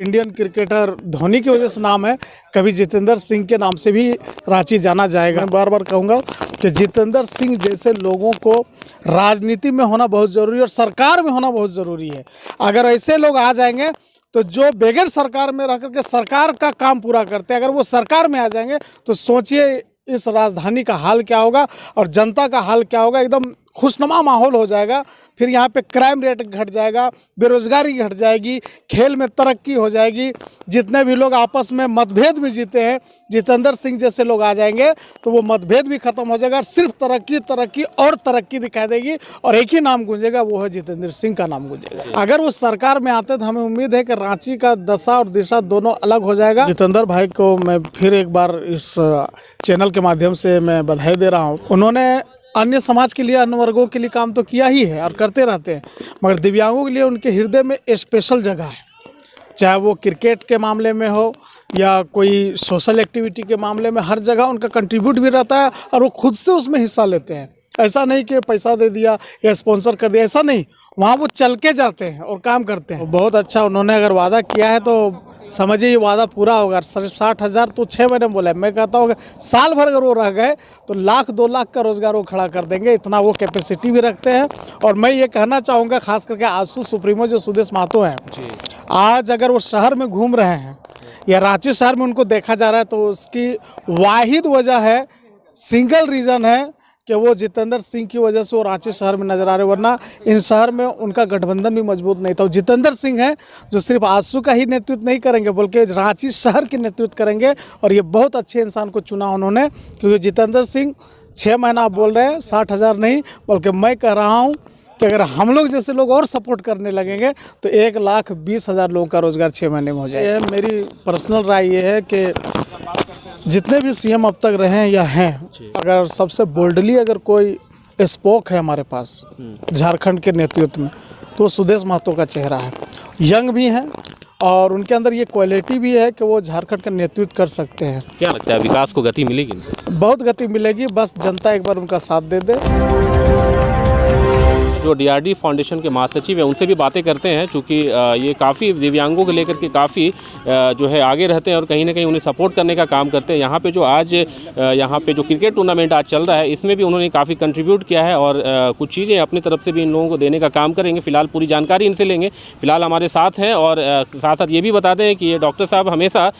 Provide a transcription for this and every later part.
Indian cricketer Dhoni की वजह से नाम है, कभी जितेंद्र सिंह के नाम से भी रांची जाना जाएगा। मैं बार बार कहूँगा कि जितेंद्र सिंह जैसे लोगों को राजनीति में होना बहुत ज़रूरी है और सरकार में होना बहुत ज़रूरी है। अगर ऐसे लोग आ जाएंगे तो जो बगैर सरकार में रह करके सरकार का काम पूरा करते हैं, अगर वो सरकार में आ जाएंगे तो सोचिए इस राजधानी का हाल क्या होगा और जनता का हाल क्या होगा। एकदम खुशनुमा माहौल हो जाएगा। फिर यहाँ पे क्राइम रेट घट जाएगा, बेरोजगारी घट जाएगी, खेल में तरक्की हो जाएगी। जितने भी लोग आपस में मतभेद भी जीते हैं, जितेंद्र सिंह जैसे लोग आ जाएंगे तो वो मतभेद भी खत्म हो जाएगा। सिर्फ तरक्की तरक्की और तरक्की दिखाई देगी और एक ही नाम गूंजेगा, वो है जितेंद्र सिंह का नाम गूंजेगा। अगर वो सरकार में आते तो हमें उम्मीद है कि रांची का दशा और दिशा दोनों अलग हो जाएगा। जितेंद्र भाई को मैं फिर एक बार इस चैनल के माध्यम से मैं बधाई दे रहा हूँ। उन्होंने अन्य समाज के लिए, अन्य वर्गों के लिए काम तो किया ही है और करते रहते हैं, मगर दिव्यांगों के लिए उनके हृदय में स्पेशल जगह है। चाहे वो क्रिकेट के मामले में हो या कोई सोशल एक्टिविटी के मामले में, हर जगह उनका कंट्रीब्यूट भी रहता है और वो खुद से उसमें हिस्सा लेते हैं। ऐसा नहीं कि पैसा दे दिया या स्पॉन्सर कर दिया, ऐसा नहीं। वहाँ वो चल के जाते हैं और काम करते हैं। बहुत अच्छा उन्होंने अगर वादा किया है तो समझिए ये वादा पूरा होगा। 60,000 तो 6 महीने में बोला है। मैं कहता हूँ साल भर अगर वो रह गए तो 1,00,000-2 लाख का रोजगार वो खड़ा कर देंगे, इतना वो कैपेसिटी भी रखते हैं। और मैं ये कहना चाहूँगा खास करके आजसू सुप्रीमो जो सुदेश महतो हैं, आज अगर वो शहर में घूम रहे हैं या रांची शहर में उनको देखा जा रहा है तो उसकी वाहिद वजह है, सिंगल रीज़न है कि वो जितेंद्र सिंह की वजह से वो रांची शहर में नजर आ रहे, वरना इन शहर में उनका गठबंधन भी मजबूत नहीं था। जितेंद्र सिंह है जो सिर्फ आजसू का ही नेतृत्व नहीं करेंगे बल्कि रांची शहर के नेतृत्व करेंगे। और ये बहुत अच्छे इंसान को चुना उन्होंने, क्योंकि जितेंद्र सिंह 6 महीना आप बोल रहे हैं, 60,000 नहीं, बल्कि मैं कह रहा हूँ कि अगर हम लोग जैसे लोग और सपोर्ट करने लगेंगे तो 1,20,000 लोगों का रोजगार 6 महीने में हो जाएगा। मेरी पर्सनल राय ये है कि जितने भी सीएम अब तक रहे हैं या हैं, अगर सबसे बोल्डली अगर कोई स्पोक है हमारे पास झारखंड के नेतृत्व में तो सुदेश महतो का चेहरा है। यंग भी हैं और उनके अंदर ये क्वालिटी भी है कि वो झारखंड का नेतृत्व कर सकते हैं। क्या लगता है विकास को गति मिलेगी इनसे? बहुत गति मिलेगी, बस जनता एक बार उनका साथ दे दे। जो डीआरडी फाउंडेशन के महासचिव हैं उनसे भी बातें करते हैं, चूँकि ये काफ़ी दिव्यांगों को लेकर के काफ़ी जो है आगे रहते हैं और कहीं ना कहीं उन्हें सपोर्ट करने का काम करते हैं। यहाँ पे जो आज यहाँ पे जो क्रिकेट टूर्नामेंट आज चल रहा है इसमें भी उन्होंने काफ़ी कंट्रीब्यूट किया है और कुछ चीज़ें अपनी तरफ से भी इन लोगों को देने का काम करेंगे। फिलहाल पूरी जानकारी इनसे लेंगे। फिलहाल हमारे साथ हैं और साथ साथ ये भी बता दें कि ये डॉक्टर साहब हमेशा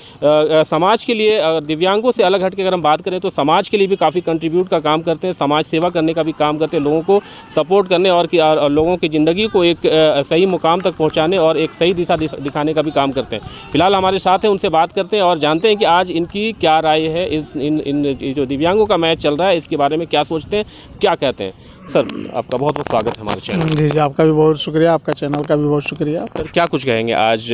समाज के लिए, दिव्यांगों से अलग हट के अगर हम बात करें तो समाज के लिए भी काफ़ी कंट्रीब्यूट का काम करते हैं, समाज सेवा करने का भी काम करते हैं, लोगों को सपोर्ट करने और लोगों की ज़िंदगी को एक सही मुकाम तक पहुंचाने और एक सही दिशा दिखाने का भी काम करते हैं। फिलहाल हमारे साथ हैं, उनसे बात करते हैं और जानते हैं कि आज इनकी क्या राय है। इन जो दिव्यांगों का मैच चल रहा है इसके बारे में क्या सोचते हैं, क्या कहते हैं। सर आपका बहुत बहुत स्वागत है हमारे चैनल। जी आपका भी बहुत शुक्रिया, आपका चैनल का भी बहुत शुक्रिया। सर क्या कुछ कहेंगे, आज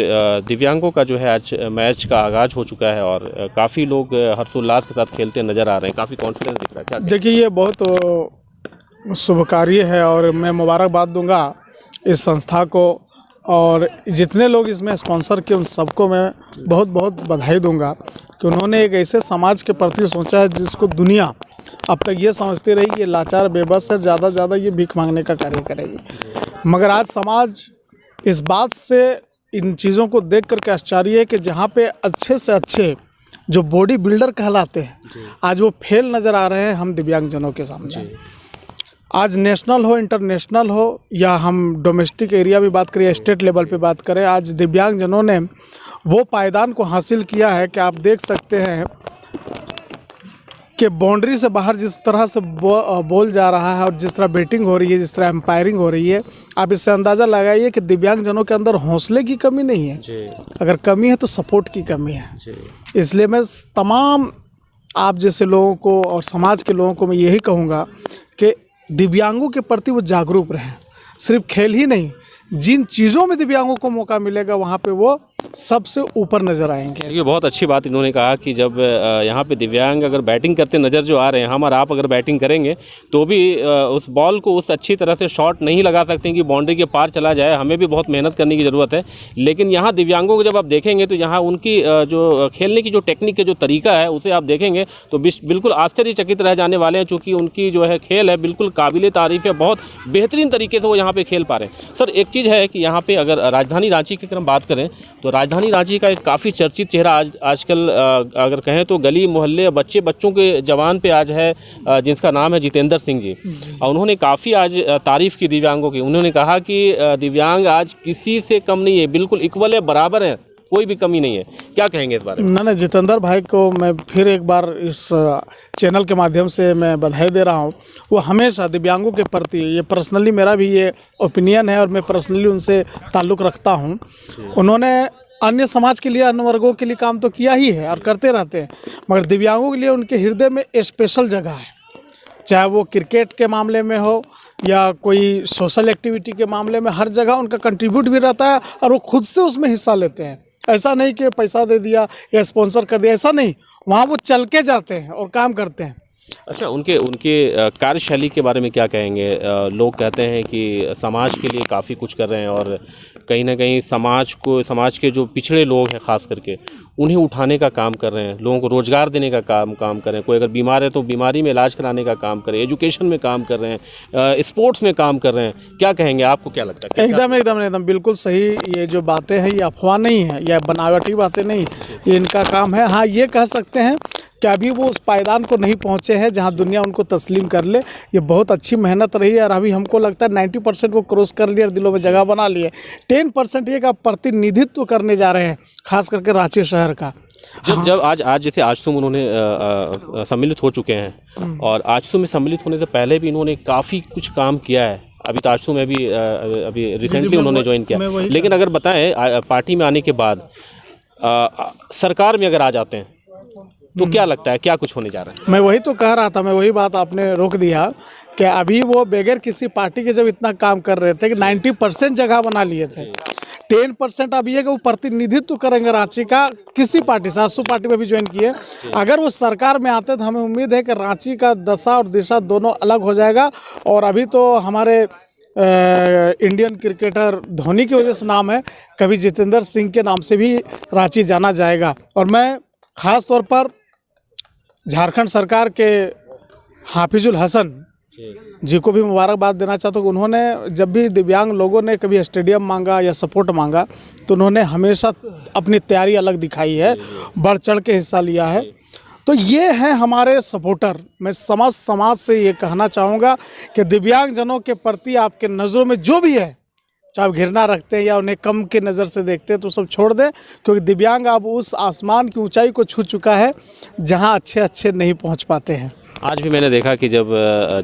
दिव्यांगों का जो है आज मैच का आगाज़ हो चुका है और काफ़ी लोग हर्षोल्लास के साथ खेलते नज़र आ रहे हैं, काफ़ी कॉन्फिडेंस दिख रहा है, क्या? देखिए ये बहुत शुभ कार्य है और मैं मुबारकबाद दूंगा इस संस्था को और जितने लोग इसमें स्पॉन्सर किए उन सबको मैं बहुत बहुत बधाई दूंगा कि उन्होंने एक ऐसे समाज के प्रति सोचा है जिसको दुनिया अब तक ये समझती रही कि ये लाचार बेबस है, ज़्यादा ज़्यादा ये भीख मांगने का कार्य करेगी। मगर आज समाज इस बात से इन चीज़ों को देख करके आश्चर्य है कि जहाँ पे अच्छे से अच्छे जो बॉडी बिल्डर कहलाते हैं आज वो फेल नज़र आ रहे हैं हम दिव्यांगजनों के सामने। आज नेशनल हो, इंटरनेशनल हो या हम डोमेस्टिक एरिया में बात करें, स्टेट लेवल पे बात करें, आज दिव्यांगजनों ने वो पायदान को हासिल किया है कि आप देख सकते हैं कि बाउंड्री से बाहर जिस तरह से बॉल जा रहा है और जिस तरह बैटिंग हो रही है, जिस तरह एम्पायरिंग हो रही है, आप इससे अंदाज़ा लगाइए कि दिव्यांगजनों के अंदर हौसले की कमी नहीं है। अगर कमी है तो सपोर्ट की कमी है। इसलिए मैं तमाम आप जैसे लोगों को और समाज के लोगों को मैं यही कहूँगा कि दिव्यांगों के प्रति वो जागरूक रहें। सिर्फ खेल ही नहीं, जिन चीज़ों में दिव्यांगों को मौका मिलेगा वहाँ पे वो सबसे ऊपर नज़र आएंगे। ये बहुत अच्छी बात इन्होंने कहा कि जब यहाँ पे दिव्यांग अगर बैटिंग करते नज़र जो आ रहे हैं, हम और आप अगर बैटिंग करेंगे तो भी उस बॉल को उस अच्छी तरह से शॉट नहीं लगा सकते कि बाउंड्री के पार चला जाए, हमें भी बहुत मेहनत करने की ज़रूरत है। लेकिन यहाँ दिव्यांगों को जब आप देखेंगे तो यहाँ उनकी जो खेलने की जो टेक्निक का जो तरीका है उसे आप देखेंगे तो बिल्कुल आश्चर्यचकित रह जाने वाले हैं, चूँकि उनकी जो है खेल है बिल्कुल काबिल तारीफ़ है, बहुत बेहतरीन तरीके से वो यहाँ पर खेल पा रहे हैं। सर एक चीज़ है कि यहाँ पर अगर राजधानी रांची की अगर हम बात करें तो राजधानी रांची का एक काफ़ी चर्चित चेहरा आजकल अगर कहें तो गली मोहल्ले बच्चों के जवान पे आज है, जिसका नाम है जितेंद्र सिंह जी। और उन्होंने काफ़ी आज तारीफ़ की दिव्यांगों की। उन्होंने कहा कि दिव्यांग आज किसी से कम नहीं है, बिल्कुल इक्वल है, बराबर है, कोई भी कमी नहीं है। क्या कहेंगे इस बारे में? ना जितेंद्र भाई को मैं फिर एक बार इस चैनल के माध्यम से मैं बधाई दे रहा हूँ। वो हमेशा दिव्यांगों के प्रति, ये पर्सनली मेरा भी ये ओपिनियन है और मैं पर्सनली उनसे ताल्लुक़ रखता हूँ। उन्होंने अन्य समाज के लिए, अन्य वर्गों के लिए काम तो किया ही है और करते रहते हैं, मगर दिव्यांगों के लिए उनके हृदय में स्पेशल जगह है। चाहे वो क्रिकेट के मामले में हो या कोई सोशल एक्टिविटी के मामले में, हर जगह उनका कंट्रीब्यूट भी रहता है और वो खुद से उसमें हिस्सा लेते हैं। ऐसा नहीं कि पैसा दे दिया या स्पॉन्सर कर दिया, ऐसा नहीं, वहाँ वो चल के जाते हैं और काम करते हैं। अच्छा, उनके कार्यशैली के बारे में क्या कहेंगे? लोग कहते हैं कि समाज के लिए काफ़ी कुछ कर रहे हैं और कहीं ना कहीं समाज के जो पिछड़े लोग हैं ख़ास करके उन्हें उठाने का काम कर रहे हैं, लोगों को रोज़गार देने का काम कर रहे हैं। कोई अगर बीमार है तो बीमारी में इलाज कराने का काम कर रहे हैं, एजुकेशन में काम कर रहे हैं, स्पोर्ट्स में काम कर रहे हैं। क्या कहेंगे, आपको क्या लगता है? एकदम बिल्कुल सही। ये जो बातें हैं ये अफवाह नहीं है या बनावटी बातें नहीं, ये इनका काम है। हाँ, ये कह सकते हैं कि अभी वो उस पायदान को नहीं पहुँचे हैं जहाँ दुनिया उनको तस्लीम कर ले। ये बहुत अच्छी मेहनत रही है और अभी हमको लगता है 90% वो क्रॉस कर लिया और दिलों में जगह बना लिए। 10% ये का प्रतिनिधित्व करने जा रहे हैं, खास करके रांची शहर का। जब आज जैसे आजसू उन्होंने सम्मिलित हो चुके हैं और आजसू में सम्मिलित होने से पहले भी इन्होंने काफ़ी कुछ काम किया है। अभी तो आजसू में भी अभी रिसेंटली उन्होंने ज्वाइन किया, लेकिन अगर बताएं पार्टी में आने के बाद सरकार में अगर आ जाते हैं तो क्या लगता है, क्या कुछ होने जा रहा है? मैं वही तो कह रहा था, मैं वही बात आपने रोक दिया कि अभी वो बगैर किसी पार्टी के जब इतना काम कर रहे थे कि 90% जगह बना लिए थे, 10% अब ये कि वो प्रतिनिधित्व करेंगे रांची का किसी पार्टी से। आजसू पार्टी में भी ज्वाइन किए। अगर वो सरकार में आते तो हमें उम्मीद है कि रांची का दशा और दिशा दोनों अलग हो जाएगा। और अभी तो हमारे इंडियन क्रिकेटर धोनी की वजह से नाम है, कभी जितेंद्र सिंह के नाम से भी रांची जाना जाएगा। और मैं ख़ास तौर पर झारखंड सरकार के हाफिजुल हसन जी को भी मुबारकबाद देना चाहता हूँ। उन्होंने जब भी दिव्यांग लोगों ने कभी स्टेडियम मांगा या सपोर्ट मांगा तो उन्होंने हमेशा अपनी तैयारी अलग दिखाई है, बढ़ चढ़ के हिस्सा लिया है। तो ये हैं हमारे सपोर्टर। मैं समाज से ये कहना चाहूँगा कि दिव्यांगजनों के प्रति आपके नज़रों में जो भी है, चाहे आप घृणा रखते हैं या उन्हें कम की नज़र से देखते हैं, तो सब छोड़ दें, क्योंकि दिव्यांग अब उस आसमान की ऊंचाई को छू चुका है जहां अच्छे नहीं पहुंच पाते हैं। आज भी मैंने देखा कि जब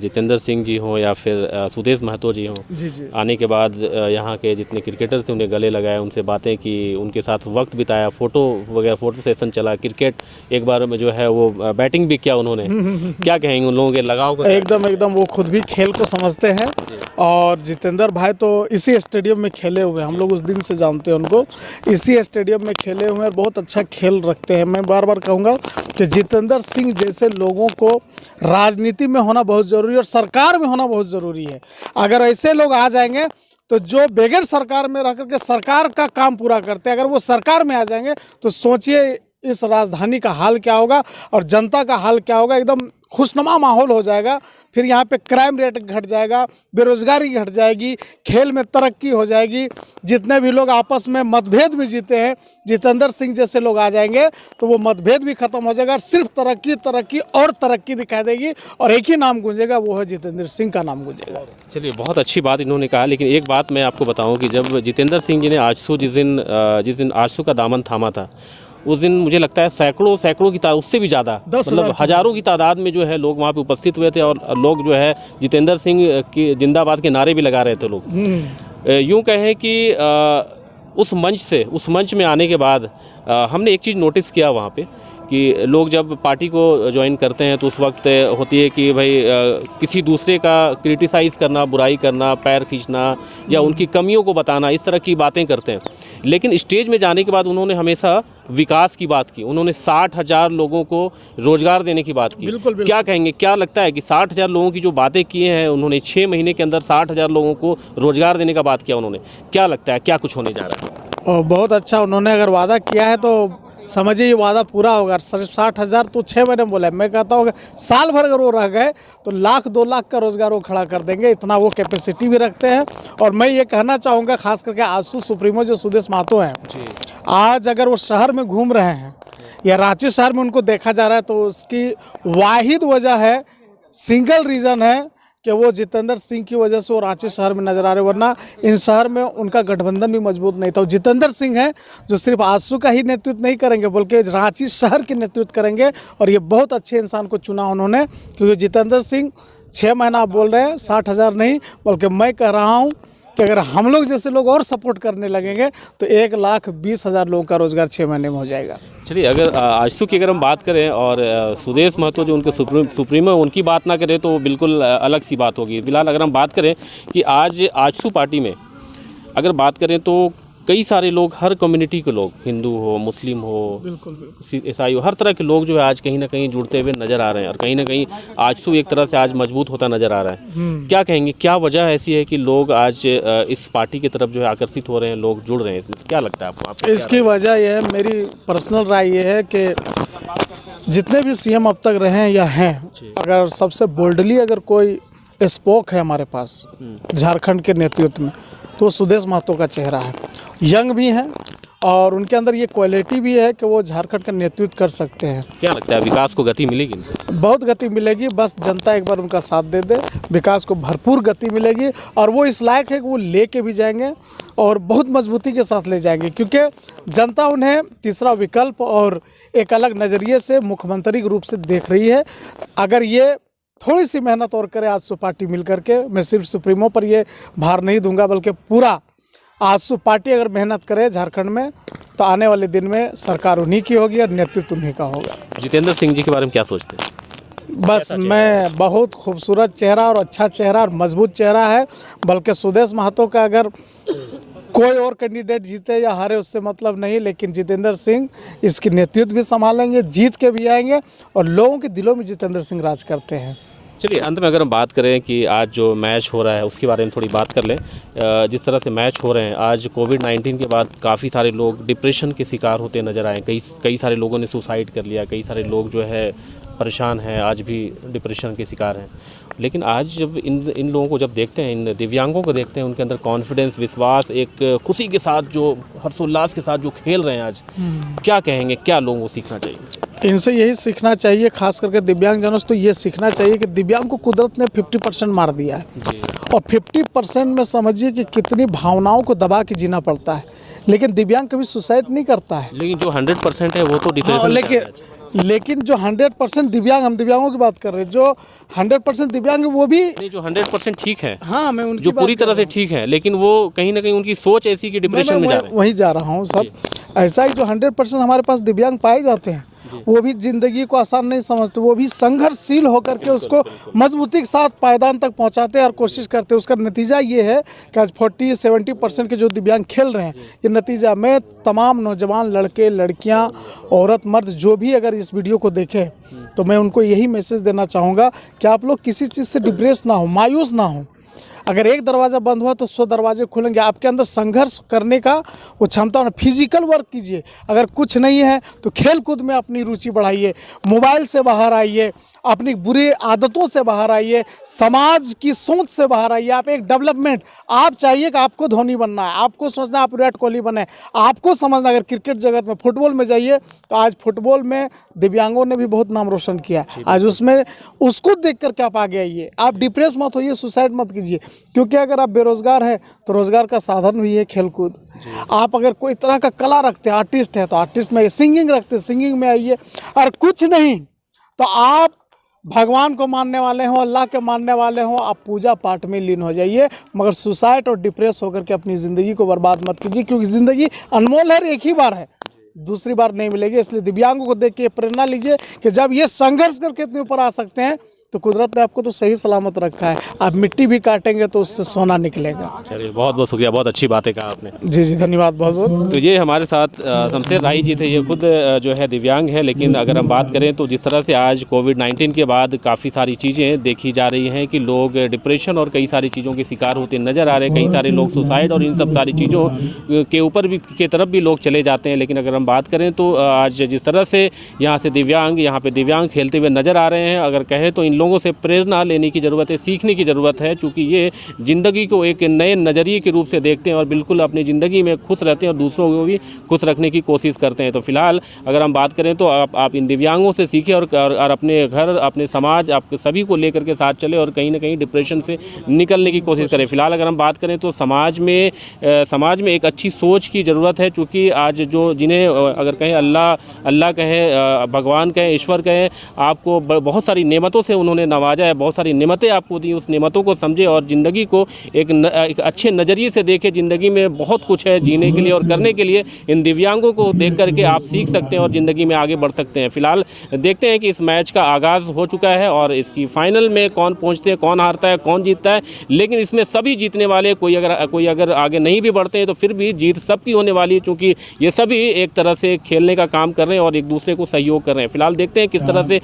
जितेंद्र सिंह जी हों या फिर सुदेश महतो जी हों, जी आने के बाद यहाँ के जितने क्रिकेटर थे उन्हें गले लगाए, उनसे बातें की, उनके साथ वक्त बिताया, फ़ोटो सेशन चला, क्रिकेट एक बार में जो है वो बैटिंग भी किया उन्होंने। क्या कहेंगे उन लोगों के लगाव को? एकदम वो खुद भी खेल को समझते हैं और जितेंद्र भाई तो इसी स्टेडियम में खेले हुए हैं, हम लोग उस दिन से जानते हैं उनको, इसी स्टेडियम में खेले हुए हैं, बहुत अच्छा खेल रखते हैं। मैं बार कहूँगा कि जितेंद्र सिंह जैसे लोगों को राजनीति में होना बहुत ज़रूरी है और सरकार में होना बहुत ज़रूरी है। अगर ऐसे लोग आ जाएंगे तो जो बगैर सरकार में रह करके सरकार का काम पूरा करते हैं, अगर वो सरकार में आ जाएंगे तो सोचिए इस राजधानी का हाल क्या होगा और जनता का हाल क्या होगा। एकदम खुशनुमा माहौल हो जाएगा। फिर यहाँ पे क्राइम रेट घट जाएगा, बेरोजगारी घट जाएगी, खेल में तरक्की हो जाएगी। जितने भी लोग आपस में मतभेद भी जीते हैं, जितेंद्र सिंह जैसे लोग आ जाएंगे तो वो मतभेद भी खत्म हो जाएगा। सिर्फ तरक्की और तरक्की दिखाई देगी और एक ही नाम गूंजेगा, वो है जितेंद्र सिंह का नाम गूंजेगा। चलिए, बहुत अच्छी बात इन्होंने कहा, लेकिन एक बात मैं आपको बताऊँ कि जब जितेंद्र सिंह जी ने आजसू जिस दिन आजसू का दामन थामा था, उस दिन मुझे लगता है सैकड़ों की तादाद, उससे भी ज़्यादा, मतलब हज़ारों की तादाद में जो है लोग वहाँ पे उपस्थित हुए थे और लोग जो है जितेंद्र सिंह की जिंदाबाद के नारे भी लगा रहे थे लोग। यूँ कहें कि उस मंच में आने के बाद हमने एक चीज़ नोटिस किया वहाँ पे कि लोग जब पार्टी को ज्वाइन करते हैं तो उस वक्त होती है कि भाई किसी दूसरे का क्रिटिसाइज़ करना, बुराई करना, पैर खींचना या उनकी कमियों को बताना, इस तरह की बातें करते हैं। लेकिन स्टेज में जाने के बाद उन्होंने हमेशा विकास की बात की, उन्होंने 60,000 लोगों को रोज़गार देने की बात की। बिल्कुल। क्या कहेंगे, क्या लगता है कि 60,000 लोगों की जो बातें किए हैं उन्होंने, 6 महीने के अंदर 60,000 लोगों को रोज़गार देने का बात किया उन्होंने, क्या लगता है क्या कुछ होने जा रहा है? और बहुत अच्छा, उन्होंने अगर वादा किया है तो समझिए ये वादा पूरा होगा। 60,000 तो 6 महीने में बोला है, मैं कहता हूँ साल भर अगर वो रह गए तो 1,00,000-2 लाख का रोज़गार वो खड़ा कर देंगे, इतना वो कैपेसिटी भी रखते हैं। और मैं ये कहना चाहूँगा खास करके आजसू सुप्रीमो जो सुदेश महतो हैं, आज अगर वो शहर में घूम रहे हैं या रांची शहर में उनको देखा जा रहा है, तो उसकी वाहिद वजह है, सिंगल रीज़न है कि वो जितेंद्र सिंह की वजह से वो रांची शहर में नज़र आ रहे, वरना इन शहर में उनका गठबंधन भी मजबूत नहीं था। वो जितेंद्र सिंह है जो सिर्फ आजसू का ही नेतृत्व नहीं करेंगे बल्कि रांची शहर की नेतृत्व करेंगे, और ये बहुत अच्छे इंसान को चुना उन्होंने, क्योंकि जितेंद्र सिंह 6 महीना आप बोल रहे हैं 60,000 नहीं, बल्कि मैं कह रहा हूँ कि अगर हम लोग जैसे लोग और सपोर्ट करने लगेंगे तो 1,20,000 लोगों का रोज़गार 6 महीने में हो जाएगा। चलिए, अगर आजसू की अगर हम बात करें और सुदेश महतो जो उनके सुप्रीमो उनकी बात ना करें तो बिल्कुल अलग सी बात होगी। फिलहाल अगर हम बात करें कि आज आजसू पार्टी में अगर बात करें तो कई सारे लोग, हर कम्युनिटी के लोग, हिंदू हो, मुस्लिम हो, बिल्कुल ईसाई हो, हर तरह के लोग जो है आज कहीं ना कहीं जुड़ते हुए नज़र आ रहे हैं, और कहीं ना कहीं आजसू एक तरह से आज मजबूत होता नज़र आ रहा है। क्या कहेंगे, क्या वजह ऐसी है कि लोग आज इस पार्टी की तरफ जो है आकर्षित हो रहे हैं, लोग जुड़ रहे हैं इसमें? क्या लगता है आपको? इसकी वजह यह है, मेरी पर्सनल राय ये है कि जितने भी सीएम अब तक रहे हैं या हैं, अगर सबसे बोल्डली अगर कोई स्पोक है हमारे पास झारखंड के नेतृत्व में, तो सुदेश महतो का चेहरा है। यंग भी हैं और उनके अंदर ये क्वालिटी भी है कि वो झारखंड का नेतृत्व कर सकते हैं। क्या लगता है, विकास को गति मिलेगी इनसे? बहुत गति मिलेगी, बस जनता एक बार उनका साथ दे दे, विकास को भरपूर गति मिलेगी, और वो इस लायक है कि वो लेके भी जाएंगे और बहुत मजबूती के साथ ले जाएंगे, क्योंकि जनता उन्हें तीसरा विकल्प और एक अलग नज़रिए से मुख्यमंत्री के रूप से देख रही है। अगर ये थोड़ी सी मेहनत और करे आजसू पार्टी मिल करके, मैं सिर्फ सुप्रीमो पर ये भार नहीं दूंगा बल्कि पूरा आजसू पार्टी अगर मेहनत करे झारखंड में, तो आने वाले दिन में सरकार उन्हीं की होगी और नेतृत्व उन्हीं का होगा। जितेंद्र सिंह जी के बारे में क्या सोचते हैं? बस मैं बहुत खूबसूरत चेहरा और अच्छा चेहरा और मजबूत चेहरा है, बल्कि सुदेश महतो का अगर कोई और कैंडिडेट जीते या हारे उससे मतलब नहीं, लेकिन जितेंद्र सिंह इसकी नेतृत्व भी संभालेंगे, जीत के भी आएंगे, और लोगों के दिलों में जितेंद्र सिंह राज करते हैं। चलिए, अंत में अगर हम बात करें कि आज जो मैच हो रहा है उसके बारे में थोड़ी बात कर लें। जिस तरह से मैच हो रहे हैं आज, कोविड-19 के बाद काफ़ी सारे लोग डिप्रेशन के शिकार होते नज़र आए, कई सारे लोगों ने सुसाइड कर लिया, कई सारे लोग जो है परेशान हैं, आज भी डिप्रेशन के शिकार हैं। लेकिन आज जब इन लोगों को जब देखते हैं, इन दिव्यांगों को देखते हैं, उनके अंदर कॉन्फिडेंस, विश्वास, एक खुशी के साथ जो हर्षोल्लास के साथ जो खेल रहे हैं आज, क्या कहेंगे, क्या लोगों को सीखना चाहिए? इनसे यही सीखना चाहिए, खास करके दिव्यांगजनों से तो ये सीखना चाहिए कि दिव्यांग को कुदरत ने 50% मार दिया है, और 50% में समझिए कि कितनी भावनाओं को दबा के जीना पड़ता है, लेकिन दिव्यांग कभी सुसाइड नहीं करता है। लेकिन जो 100% है वो तो डिप्रेशन लेकिन जो 100% दिव्यांग, हम दिव्यांगों की बात कर रहे हैं, जो 100% दिव्यांग है वो भी नहीं, जो 100% ठीक है, हाँ, मैं उनकी जो पूरी तरह से ठीक है, लेकिन वो कहीं ना कहीं उनकी सोच ऐसी कि डिप्रेशन में जा रहे हैं। वहीं जा रहा हूँ सर। ऐसा ही जो 100% हमारे पास दिव्यांग पाए जाते हैं, वो भी ज़िंदगी को आसान नहीं समझते, वो भी संघर्षशील होकर के उसको मजबूती के साथ पायदान तक पहुंचाते हैं और कोशिश करते हैं। उसका नतीजा ये है कि आज 40-70% के जो दिव्यांग खेल रहे हैं, ये नतीजा मैं तमाम नौजवान लड़के लड़कियां, औरत मर्द जो भी अगर इस वीडियो को देखें, तो मैं उनको यही मैसेज देना चाहूँगा कि आप लोग किसी चीज़ से डिप्रेस ना हो, मायूस ना हो। अगर एक दरवाज़ा बंद हुआ तो 100 दरवाजे खुलेंगे। आपके अंदर संघर्ष करने का वो क्षमता, फिजिकल वर्क कीजिए। अगर कुछ नहीं है तो खेल कूद में अपनी रुचि बढ़ाइए, मोबाइल से बाहर आइए, अपनी बुरी आदतों से बाहर आइए, समाज की सोच से बाहर आइए। आप एक डेवलपमेंट, आप चाहिए कि आपको धोनी बनना है, आपको सोचना आप विराट कोहली बने, आपको समझना अगर क्रिकेट जगत में, फुटबॉल में जाइए तो आज फुटबॉल में दिव्यांगों ने भी बहुत नाम रोशन किया। आज उसमें उसको देख करके आप आगे आइए। आप डिप्रेस मत होइए, सुसाइड मत कीजिए, क्योंकि अगर आप बेरोजगार हैं तो रोजगार का साधन भी है खेलकूद। आप अगर कोई तरह का कला रखते हैं, आर्टिस्ट है तो आर्टिस्ट में, सिंगिंग रखते हैं सिंगिंग में आइए। और कुछ नहीं तो आप भगवान को मानने वाले हों, अल्लाह के मानने वाले हों, आप पूजा पाठ में लीन हो जाइए, मगर सुसाइड और डिप्रेस होकर के अपनी ज़िंदगी को बर्बाद मत कीजिए, क्योंकि ज़िंदगी अनमोल है, एक ही बार है, दूसरी बार नहीं मिलेगी। इसलिए दिव्यांगों को देख के प्रेरणा लीजिए कि जब ये संघर्ष करके इतने ऊपर आ सकते हैं तो कुदरत ने आपको तो सही सलामत रखा है। आप मिट्टी भी काटेंगे तो उससे सोना निकलेगा। चलिए, बहुत बहुत शुक्रिया, बहुत अच्छी बातें कहा आपने। जी जी, धन्यवाद बहुत बहुत। तो ये हमारे साथ शमशेर राही जी थे। ये खुद जो है दिव्यांग है, लेकिन अगर हम बात करें तो जिस तरह से आज कोविड-19 के बाद काफ़ी सारी चीज़ें देखी जा रही हैं कि लोग डिप्रेशन और कई सारी चीज़ों के शिकार होते नज़र आ रहे हैं। कई सारे लोग सुसाइड और इन सब सारी चीज़ों के ऊपर भी के तरफ भी लोग चले जाते हैं। लेकिन अगर हम बात करें तो आज जिस तरह से यहाँ पे दिव्यांग खेलते हुए नज़र आ रहे हैं, अगर कहें तो इन लोगों से प्रेरणा लेने की ज़रूरत है, सीखने की ज़रूरत है, क्योंकि ये ज़िंदगी को एक नए नज़रिए के रूप से देखते हैं और बिल्कुल अपनी ज़िंदगी में खुश रहते हैं और दूसरों को भी खुश रखने की कोशिश करते हैं। तो फिलहाल अगर हम बात करें तो आप इन दिव्यांगों से सीखें और अपने घर, अपने समाज, आप सभी को लेकर के साथ चले और कहीं ना कहीं डिप्रेशन से निकलने की कोशिश करें। फिलहाल अगर हम बात करें तो समाज में एक अच्छी सोच की ज़रूरत है, क्योंकि आज जो जिन्हें अगर कहें अल्लाह कहें, भगवान कहें, ईश्वर कहें, आपको बहुत सारी नेमतों से उन्होंने नवाजा है, बहुत सारी नेमतें आपको दी। उस नेमतों को समझे और ज़िंदगी को एक अच्छे नज़रिए से देखें। ज़िंदगी में बहुत कुछ है जीने के लिए और करने के लिए। इन दिव्यांगों को देख करके आप सीख सकते हैं और ज़िंदगी में आगे बढ़ सकते हैं। फिलहाल देखते हैं कि इस मैच का आगाज़ हो चुका है और इसकी फाइनल में कौन पहुँचते हैं, कौन हारता है, कौन जीतता है। लेकिन इसमें सभी जीतने वाले, कोई अगर आगे नहीं भी बढ़ते हैं तो फिर भी जीत सबकी होने वाली है, क्योंकि ये सभी एक तरह से खेलने का काम कर रहे हैं और एक दूसरे को सहयोग कर रहे हैं। फिलहाल देखते हैं किस तरह से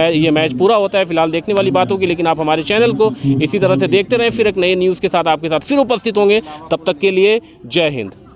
ये मैच पूरा होता है। फिलहाल देखने वाली बात होगी, लेकिन आप हमारे चैनल को इसी तरह से देखते रहें। फिर एक नए न्यूज़ के साथ आपके साथ फिर उपस्थित होंगे। तब तक के लिए जय हिंद।